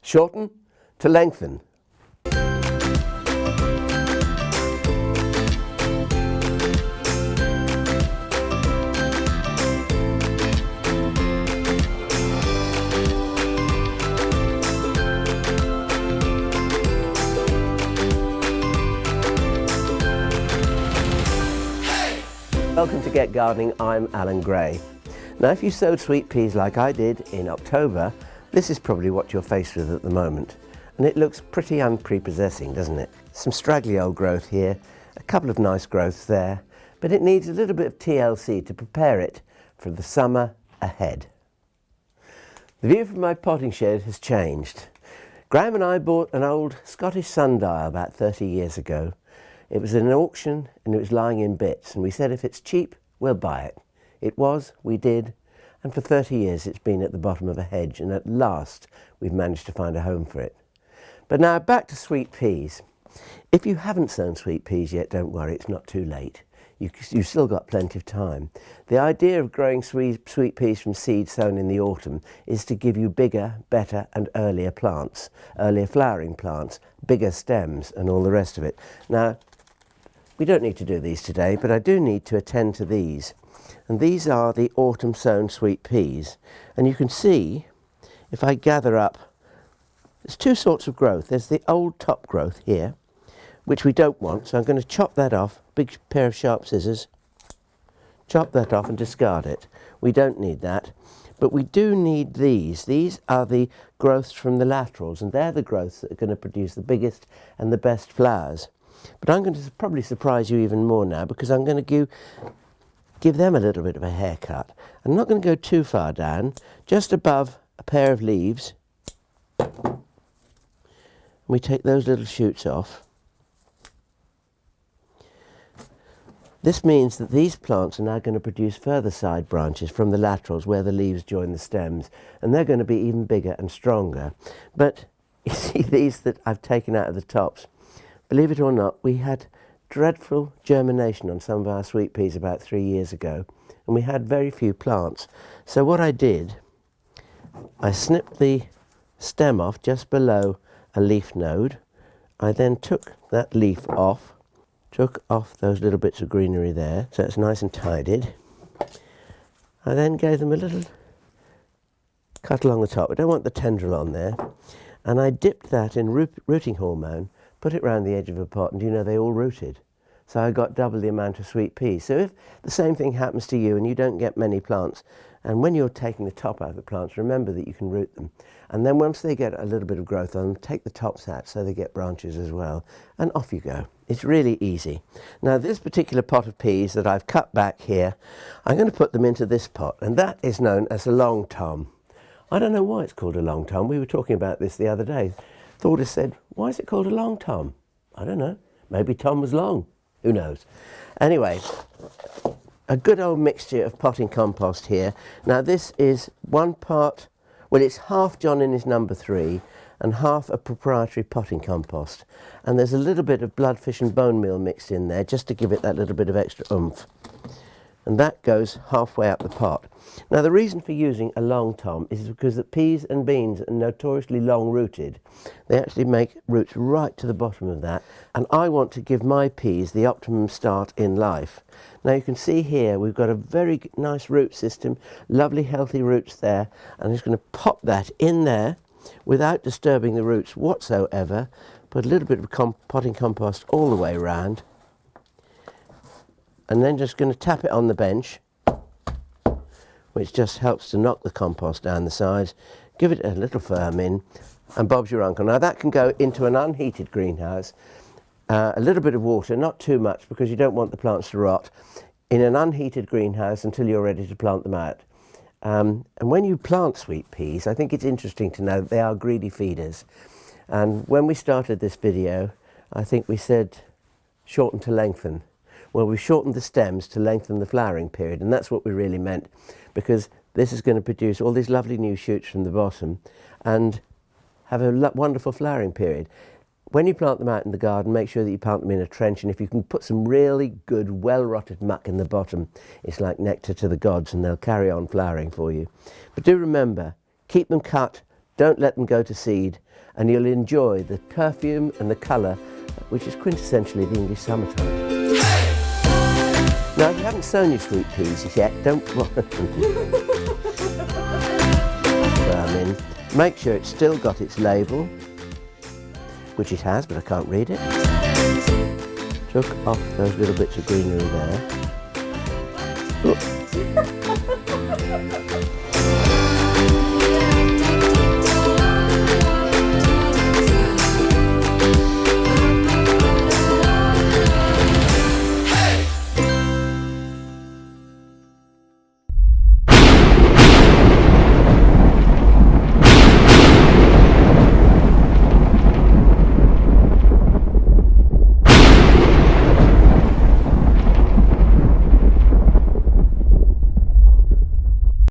Shorten to lengthen. Welcome to Get Gardening, I'm Alan Gray. Now if you sowed sweet peas like I did in October, this is probably what you're faced with at the moment. And it looks pretty unprepossessing, doesn't it? Some straggly old growth here, a couple of nice growths there, but it needs a little bit of TLC to prepare it for the summer ahead. The view from my potting shed has changed. Graham and I bought an old Scottish sundial about 30 years ago. It was in an auction and it was lying in bits, and we said if it's cheap, we'll buy it. It was, we did, and for 30 years it's been at the bottom of a hedge, and at last we've managed to find a home for it. But now back to sweet peas. If you haven't sown sweet peas yet, don't worry, it's not too late. You've still got plenty of time. The idea of growing sweet peas from seed sown in the autumn is to give you bigger, better and earlier plants, earlier flowering plants, bigger stems and all the rest of it. Now, we don't need to do these today, but I do need to attend to these. And these are the autumn sown sweet peas. And you can see, if I gather up, there's two sorts of growth. There's the old top growth here, which we don't want. So I'm going to chop that off, big pair of sharp scissors, chop that off and discard it. We don't need that. But we do need these. These are the growths from the laterals, and they're the growths that are going to produce the biggest and the best flowers. But I'm going to probably surprise you even more now, because I'm going to give them a little bit of a haircut. I'm not going to go too far down, just above a pair of leaves. We take those little shoots off. This means that these plants are now going to produce further side branches from the laterals where the leaves join the stems, and they're going to be even bigger and stronger. But you see these that I've taken out of the tops, believe it or not, we had dreadful germination on some of our sweet peas about 3 years ago, and we had very few plants. So what I did, I snipped the stem off just below a leaf node. I then took that leaf off, took off those little bits of greenery there, so it's nice and tidied. I then gave them a little cut along the top. I don't want the tendril on there. And I dipped that in rooting hormone, put it round the edge of a pot, and you know, they all rooted. So I got double the amount of sweet peas. So if the same thing happens to you and you don't get many plants, and when you're taking the top out of the plants, remember that you can root them. And then once they get a little bit of growth on them, take the tops out so they get branches as well, and off you go. It's really easy. Now this particular pot of peas that I've cut back here, I'm going to put them into this pot, and that is known as a long tom. I don't know why it's called a long tom. We were talking about this the other day. Thordis said, why is it called a long tom? I don't know. Maybe Tom was long. Who knows? Anyway, a good old mixture of potting compost here. Now this is 1 part, well, it's half John Innes number 3 and half a proprietary potting compost. And there's a little bit of bloodfish and bone meal mixed in there just to give it that little bit of extra oomph. And that goes halfway up the pot. Now the reason for using a long tom is because the peas and beans are notoriously long rooted. They actually make roots right to the bottom of that, and I want to give my peas the optimum start in life. Now you can see here we've got a very nice root system, lovely healthy roots there, and I'm just going to pop that in there without disturbing the roots whatsoever. Put a little bit of potting compost all the way around, and then just going to tap it on the bench, which just helps to knock the compost down the sides. Give it a little firm in, and Bob's your uncle. Now that can go into an unheated greenhouse. A little bit of water, not too much, because you don't want the plants to rot, in an unheated greenhouse until you're ready to plant them out. And when you plant sweet peas, I think it's interesting to know that they are greedy feeders. And when we started this video, I think we said shorten to lengthen. Well, we shortened the stems to lengthen the flowering period, and that's what we really meant, because this is going to produce all these lovely new shoots from the bottom and have a wonderful flowering period. When you plant them out in the garden, make sure that you plant them in a trench, and if you can put some really good, well-rotted muck in the bottom, it's like nectar to the gods, and they'll carry on flowering for you. But do remember, keep them cut, Don't let them go to seed, and you'll enjoy the perfume and the colour, which is quintessentially the English summertime. Now, if you haven't sown your sweet peas yet, don't worry. Make sure it's still got its label, which it has, but I can't read it. Took off those little bits of greenery there.